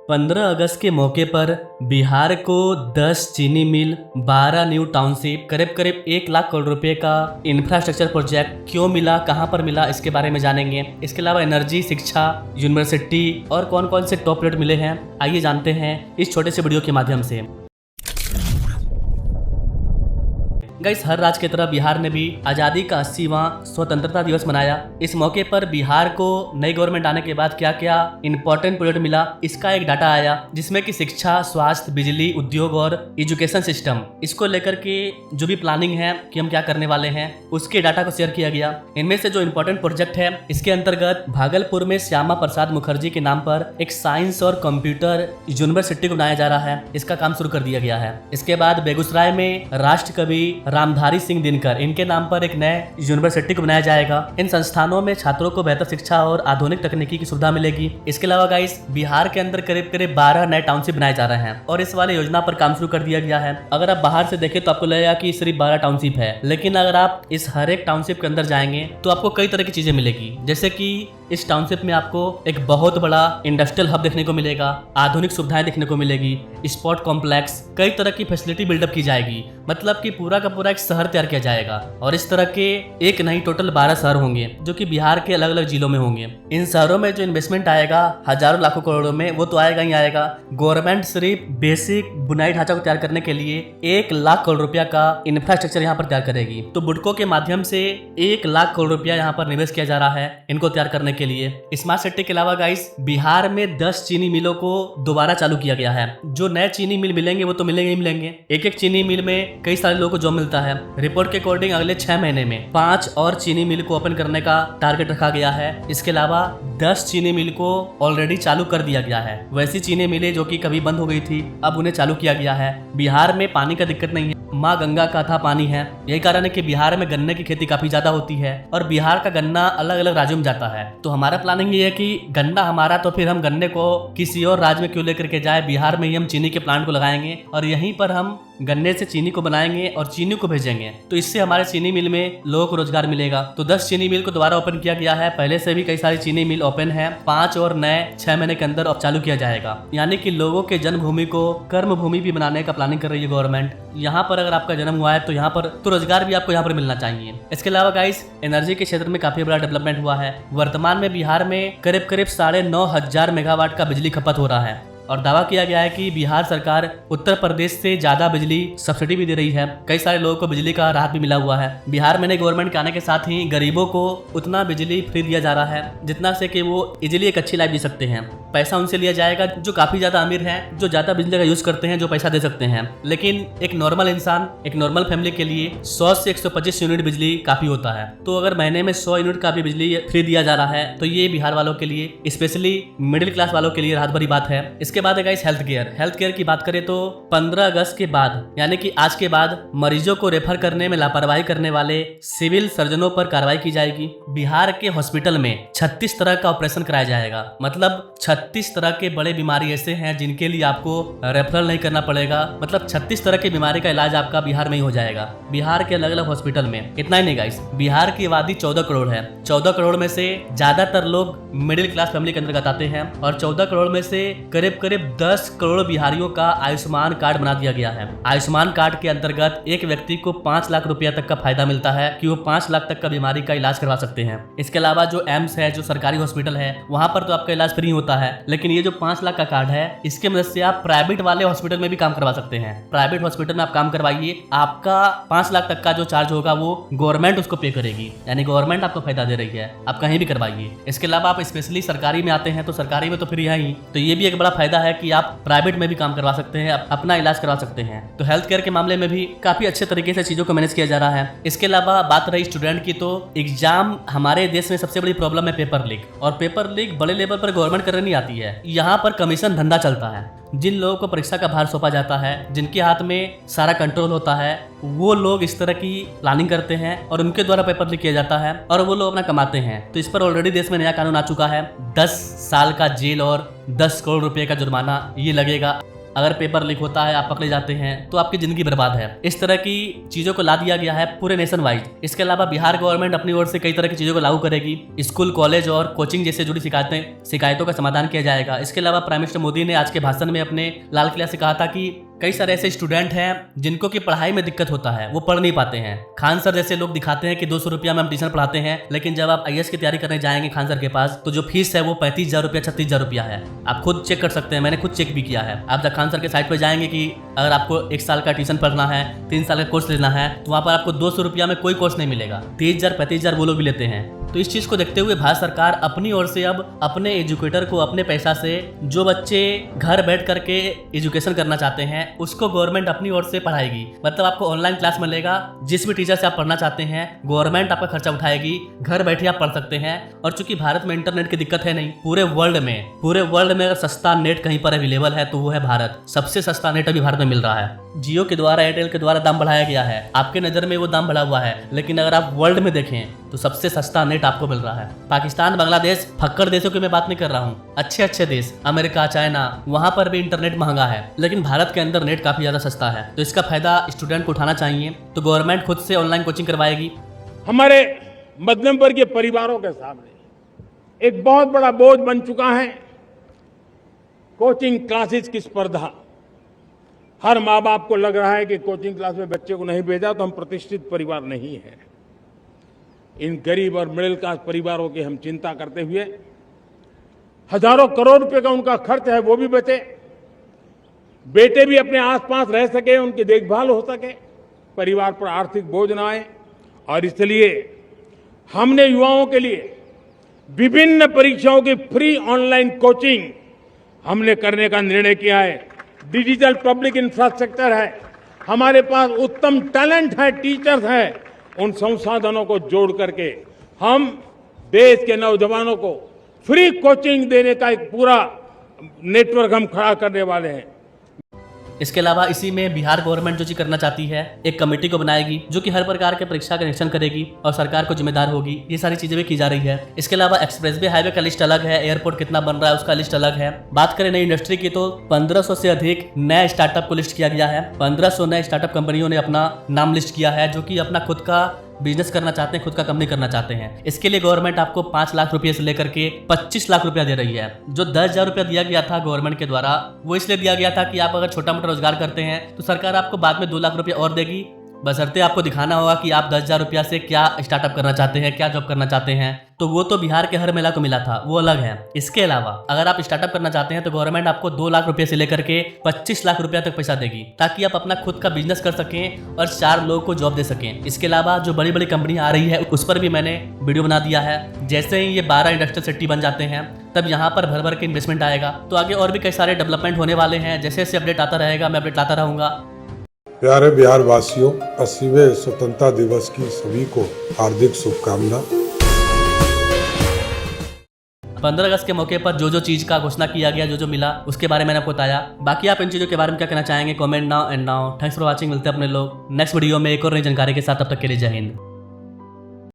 15 अगस्त के मौके पर बिहार को 10 चीनी मिल, 12 न्यू टाउनशिप, करीब करीब 1 लाख करोड़ रुपए का इंफ्रास्ट्रक्चर प्रोजेक्ट क्यों मिला, कहां पर मिला, इसके बारे में जानेंगे। इसके अलावा एनर्जी, शिक्षा, यूनिवर्सिटी और कौन कौन से टॉप रेट मिले हैं, आइए जानते हैं इस छोटे से वीडियो के माध्यम से। गाइस, हर राज्य की तरह बिहार ने भी आज़ादी का 80वां स्वतंत्रता दिवस मनाया। इस मौके पर बिहार को नई गवर्नमेंट आने के बाद क्या क्या इंपॉर्टेंट प्रोजेक्ट मिला, इसका एक डाटा आया, जिसमें कि शिक्षा, स्वास्थ्य, बिजली, उद्योग और एजुकेशन सिस्टम, इसको लेकर के जो भी प्लानिंग है कि हम क्या करने वाले हैं, उसके डाटा को शेयर किया गया। इनमें से जो इंपॉर्टेंट प्रोजेक्ट है, इसके अंतर्गत भागलपुर में श्यामा प्रसाद मुखर्जी के नाम पर एक साइंस और कंप्यूटर यूनिवर्सिटी को बनाया जा रहा है, इसका काम शुरू कर दिया गया है। इसके बाद बेगूसराय में राष्ट्र कवि रामधारी सिंह दिनकर, इनके नाम पर एक नए यूनिवर्सिटी को बनाया जाएगा। इन संस्थानों में छात्रों को बेहतर शिक्षा और आधुनिक तकनीकी की सुविधा मिलेगी। इसके अलावा गाइस, बिहार के अंदर करीब करीब 12 नए टाउनशिप बनाए जा रहे हैं और इस वाले योजना पर काम शुरू कर दिया गया है। अगर आप बाहर से देखें तो आपको लगेगा कि सिर्फ 12 टाउनशिप है, लेकिन अगर आप इस हर एक टाउनशिप के अंदर जाएंगे तो आपको कई तरह की चीजें मिलेगी। जैसे कि इस टाउनशिप में आपको एक बहुत बड़ा इंडस्ट्रियल हब देखने को मिलेगा, आधुनिक सुविधाएं देखने को मिलेगी, स्पोर्ट कॉम्प्लेक्स, कई तरह की फैसिलिटी बिल्डअप की जाएगी। मतलब कि पूरा का पूरा एक शहर तैयार किया जाएगा और इस तरह के एक नहीं टोटल 12 शहर होंगे जो कि बिहार के अलग अलग जिलों में होंगे। इन शहरों में जो इन्वेस्टमेंट आएगा हजारों लाखों करोड़ों में, वो तो आएगा ही आएगा। गवर्नमेंट सिर्फ बेसिक बुनियादी ढांचा को तैयार करने के लिए 1 लाख करोड़ रुपया का इंफ्रास्ट्रक्चर यहाँ पर तैयार करेगी। तो बुडको के माध्यम से 1 लाख करोड़ रुपया यहाँ पर निवेश किया जा रहा है इनको तैयार करने के लिए। स्मार्ट सिटी के अलावा गाइस, बिहार में 10 चीनी मिलों को दोबारा चालू किया गया है। जो नए चीनी मिल मिलेंगे वो तो मिलेंगे ही मिलेंगे। एक एक चीनी मिल में कई सारे लोगों को जॉब मिलता है। रिपोर्ट के अकॉर्डिंग अगले 6 महीने में 5 और चीनी मिल को ओपन करने का टारगेट रखा गया है। इसके अलावा 10 चीनी मिल को ऑलरेडी चालू कर दिया गया है। वैसी चीनी मिलें जो कि कभी बंद हो गई थी, अब उन्हें चालू किया गया है। बिहार में पानी का दिक्कत नहीं है, माँ गंगा का था पानी है। यही कारण है कि बिहार में गन्ने की खेती काफी ज्यादा होती है और बिहार का गन्ना अलग अलग राज्यों में जाता है। तो हमारा प्लानिंग ये है कि गन्ना हमारा, तो फिर हम गन्ने को किसी और राज्य में क्यों लेकर के जाए, बिहार में ही हम चीनी के प्लांट को लगाएंगे और यहीं पर हम गन्ने से चीनी को बनाएंगे और चीनी को भेजेंगे। तो इससे हमारे चीनी मिल में लोगों को रोजगार मिलेगा। तो 10 चीनी मिल को दोबारा ओपन किया गया है। पहले से भी कई सारी चीनी मिल ओपन है, 5 और नए 6 महीने के अंदर अब चालू किया जाएगा। यानी कि लोगों के जन्मभूमि को कर्म भूमि भी बनाने का प्लानिंग कर रही है गवर्नमेंट। यहाँ पर अगर आपका जन्म हुआ है तो यहाँ पर तो रोजगार भी आपको यहाँ पर मिलना चाहिए। इसके अलावा गाइस, एनर्जी के क्षेत्र में काफी बड़ा डेवलपमेंट हुआ है। वर्तमान में बिहार में करीब करीब 9,500 मेगावाट का बिजली खपत हो रहा है और दावा किया गया है कि बिहार सरकार उत्तर प्रदेश से ज्यादा बिजली सब्सिडी भी दे रही है। कई सारे लोगों को बिजली का राहत भी मिला हुआ है। बिहार में नई गवर्नमेंट के आने के साथ ही गरीबों को उतना बिजली फ्री दिया जा रहा है जितना से कि वो इजीली एक अच्छी लाइफ जी सकते हैं। पैसा उनसे लिया जाएगा जो काफी ज्यादा अमीर हैं, जो ज्यादा बिजली का यूज करते हैं, जो पैसा दे सकते हैं। लेकिन एक नॉर्मल इंसान, एक नॉर्मल फैमिली के लिए 100 से 125 यूनिट बिजली काफी होता है। तो अगर महीने में 100 यूनिट का भी बिजली फ्री दिया जा रहा है तो ये बिहार वालों के लिए, स्पेशली मिडिल क्लास वालों के लिए राहत भरी बात है। इसके बाद गाइस, हेल्थ केयर की बात करें तो 15 अगस्त के बाद यानी कि आज के बाद मरीजों को रेफर करने में लापरवाही करने वाले सिविल सर्जनों पर कार्रवाई की जाएगी। बिहार के हॉस्पिटल में 36 तरह का ऑपरेशन कराया जाएगा। मतलब 36 तरह के बड़े बीमारी ऐसे हैं जिनके लिए आपको रेफरल नहीं करना पड़ेगा। मतलब 36 तरह की बीमारी का इलाज आपका बिहार में ही हो जाएगा, बिहार के अलग अलग हॉस्पिटल में। इतना ही नहीं गाइस, बिहार की आबादी 14 करोड़ है। 14 करोड़ में से ज्यादातर लोग मिडिल क्लास फैमिली के अंतर्गत आते हैं और 14 करोड़ में से करीब करीब 10 करोड़ बिहारियों का आयुष्मान कार्ड बना दिया गया है। आयुष्मान कार्ड के अंतर्गत एक व्यक्ति को 5 लाख रुपया तक का फायदा मिलता है कि वो 5 लाख तक का बीमारी का इलाज करवा सकते हैं। इसके अलावा जो एम्स है, जो सरकारी हॉस्पिटल है, वहां पर तो आपका इलाज फ्री होता है। लेकिन ये जो 5 लाख का कार्ड है, इसके मदद से आप प्राइवेट वाले हॉस्पिटल में भी काम करवा सकते हैं। प्राइवेट हॉस्पिटल में आप काम करवाइए, आपका 5 लाख तक का जो चार्ज होगा वो गवर्नमेंट उसको पे करेगी। यानी गवर्नमेंट आपको फायदा दे रही है, आप कहीं भी करवाइए। इसके अलावा आप स्पेशली सरकारी में आते हैं तो सरकारी में तो फ्री है ही, तो ये भी एक बड़ा फायदा है कि आप प्राइवेट में भी काम करवा सकते हैं, अपना इलाज करवा सकते हैं। तो हेल्थ केयर के मामले में भी काफी अच्छे तरीके से चीजों को मैनेज किया जा रहा है। इसके अलावा बात रही स्टूडेंट की, तो एग्जाम, हमारे देश में सबसे बड़ी प्रॉब्लम है पेपर लीक। और पेपर लीक बड़े लेवल पर गवर्नमेंट करने नहीं आती है, यहाँ पर कमीशन धंधा चलता है। जिन लोगों को परीक्षा का भार सौंपा जाता है, जिनके हाथ में सारा कंट्रोल होता है, वो लोग इस तरह की प्लानिंग करते हैं और उनके द्वारा पेपर लीक किया जाता है और वो लोग अपना कमाते हैं। तो इस पर ऑलरेडी देश में नया कानून आ चुका है, 10 साल का जेल और 10 करोड़ रुपए का जुर्माना ये लगेगा अगर पेपर लीक होता है, आप पकड़े जाते हैं तो आपकी जिंदगी बर्बाद है। इस तरह की चीजों को ला दिया गया है पूरे नेशन वाइड। इसके अलावा बिहार गवर्नमेंट अपनी ओर से कई तरह की चीजों को लागू करेगी। स्कूल, कॉलेज और कोचिंग जैसे जुड़ी शिकायतों का समाधान किया जाएगा। इसके अलावा प्राइम मिनिस्टर मोदी ने आज के भाषण में अपने लाल किला से कहा था कि कई सारे ऐसे स्टूडेंट हैं जिनको की पढ़ाई में दिक्कत होता है, वो पढ़ नहीं पाते हैं। खान सर जैसे लोग दिखाते हैं कि 200 रुपया में हम ट्यूशन पढ़ाते हैं, लेकिन जब आप IAS की तैयारी करने जाएंगे खान सर के पास तो जो फीस है वो 35,000 रुपया 36,000 रुपया है। आप खुद चेक कर सकते हैं, मैंने खुद चेक भी किया है। आप जब खान सर के साइट पर जाएंगे कि अगर आपको 1 साल का ट्यूशन पढ़ना है, 3 साल का कोर्स लेना है, तो वहाँ पर आपको 200 रुपया में कोई कोर्स नहीं मिलेगा। 30,000 35,000 वो लोग भी लेते हैं। तो इस चीज को देखते हुए भारत सरकार अपनी ओर से अब अपने एजुकेटर को अपने पैसा से जो बच्चे घर बैठ करके एजुकेशन करना चाहते हैं उसको गवर्नमेंट अपनी ओर से पढ़ाएगी। मतलब आपको ऑनलाइन क्लास मिलेगा, जिस भी टीचर से आप पढ़ना चाहते हैं गवर्नमेंट आपका खर्चा उठाएगी, घर बैठे आप पढ़ सकते हैं। और चूंकि भारत में इंटरनेट की दिक्कत है नहीं, पूरे वर्ल्ड में अगर सस्ता नेट कहीं पर अवेलेबल है तो वो है भारत। सबसे सस्ता नेट अभी भारत में मिल रहा है। जियो के द्वारा, एयरटेल के द्वारा दाम बढ़ाया गया है। आपके नजर में वो दाम बढ़ा हुआ है, लेकिन अगर आप वर्ल्ड में देखें तो सबसे सस्ता नेट आपको मिल रहा है। पाकिस्तान, बांग्लादेश, फक्कड़ देशों की मैं बात नहीं कर रहा हूँ, अच्छे देश, अमेरिका, चाइना, वहां पर भी इंटरनेट महंगा है, लेकिन भारत के अंदर नेट काफी ज्यादा सस्ता है। तो इसका फायदा स्टूडेंट को उठाना चाहिए। तो गवर्नमेंट खुद से ऑनलाइन कोचिंग करवाएगी। हमारे मध्यम वर्गीय परिवारों के सामने एक बहुत बड़ा बोझ बन चुका है कोचिंग क्लासेस की स्पर्धा। हर माँ बाप को लग रहा है कि कोचिंग क्लास में बच्चे को नहीं भेजा तो हम प्रतिष्ठित परिवार नहीं है। इन गरीब और मिडिल क्लास परिवारों की हम चिंता करते हुए हजारों करोड़ रुपए का उनका खर्च है वो भी बचे, बेटे भी अपने आसपास रह सके, उनकी देखभाल हो सके, परिवार पर आर्थिक बोझ न आए। और इसलिए हमने युवाओं के लिए विभिन्न परीक्षाओं की फ्री ऑनलाइन कोचिंग हमने करने का निर्णय किया है। डिजिटल पब्लिक इंफ्रास्ट्रक्चर है, हमारे पास उत्तम टैलेंट है, टीचर्स हैं, उन संसाधनों को जोड़ करके हम देश के नौजवानों को फ्री कोचिंग देने का एक पूरा नेटवर्क हम खड़ा करने वाले हैं। इसके अलावा इसी में बिहार गवर्नमेंट जो चीज करना चाहती है, एक कमेटी को बनाएगी जो कि हर प्रकार के परीक्षा का निरीक्षण करेगी और सरकार को जिम्मेदार होगी। ये सारी चीजें भी की जा रही है। इसके अलावा एक्सप्रेसवे हाईवे का लिस्ट अलग है, एयरपोर्ट कितना बन रहा है उसका लिस्ट अलग है। बात करें नई इंडस्ट्री की तो 1500 से अधिक नए स्टार्टअप को लिस्ट किया गया है। 1500 नए स्टार्टअप कंपनियों ने अपना नाम लिस्ट किया है जो कि अपना खुद का बिजनेस करना चाहते हैं, खुद का कंपनी करना चाहते हैं। इसके लिए गवर्नमेंट आपको 5 लाख रुपए से लेकर के 25 लाख रुपया दे रही है। जो 10,000 रुपया दिया गया था गवर्नमेंट के द्वारा, वो इसलिए दिया गया था कि आप अगर छोटा मोटा रोजगार करते हैं तो सरकार आपको बाद में 2 लाख रुपया और देगी। बशर्ते आपको दिखाना होगा कि आप 10,000 रुपया से क्या स्टार्टअप करना चाहते हैं, क्या जॉब करना चाहते हैं। तो वो तो बिहार के हर महिला को मिला था, वो अलग है। इसके अलावा अगर आप स्टार्टअप करना चाहते हैं तो गवर्नमेंट आपको 2 लाख रुपए से लेकर के 25 लाख रुपया तक पैसा देगी, ताकि आप अपना खुद का बिजनेस कर सकें और 4 लोगों को जॉब दे सकें। इसके अलावा जो बड़ी बड़ी कंपनी आ रही है उस पर भी मैंने वीडियो बना दिया है। जैसे ही ये 12 इंडस्ट्रियल सिटी बन जाते हैं तब यहाँ पर भर भर के इन्वेस्टमेंट आएगा। तो आगे और भी कई सारे डेवलपमेंट होने वाले हैं। जैसे जैसे अपडेट आता रहेगा मैं अपडेट लाता रहूंगा। प्यारे बिहार वासियों, 80वें स्वतंत्रता दिवस की सभी को हार्दिक शुभकामना। 15 अगस्त के मौके पर जो चीज का घोषणा किया गया, जो मिला, उसके बारे में मैंने आपको बताया। बाकी आप इन चीजों के बारे में क्या कहना चाहेंगे, comment now and now. Thanks for watching. मिलते हैं अपने लोग नेक्स्ट वीडियो में एक और नई जानकारी के साथ। तब तक के लिए जय हिंद।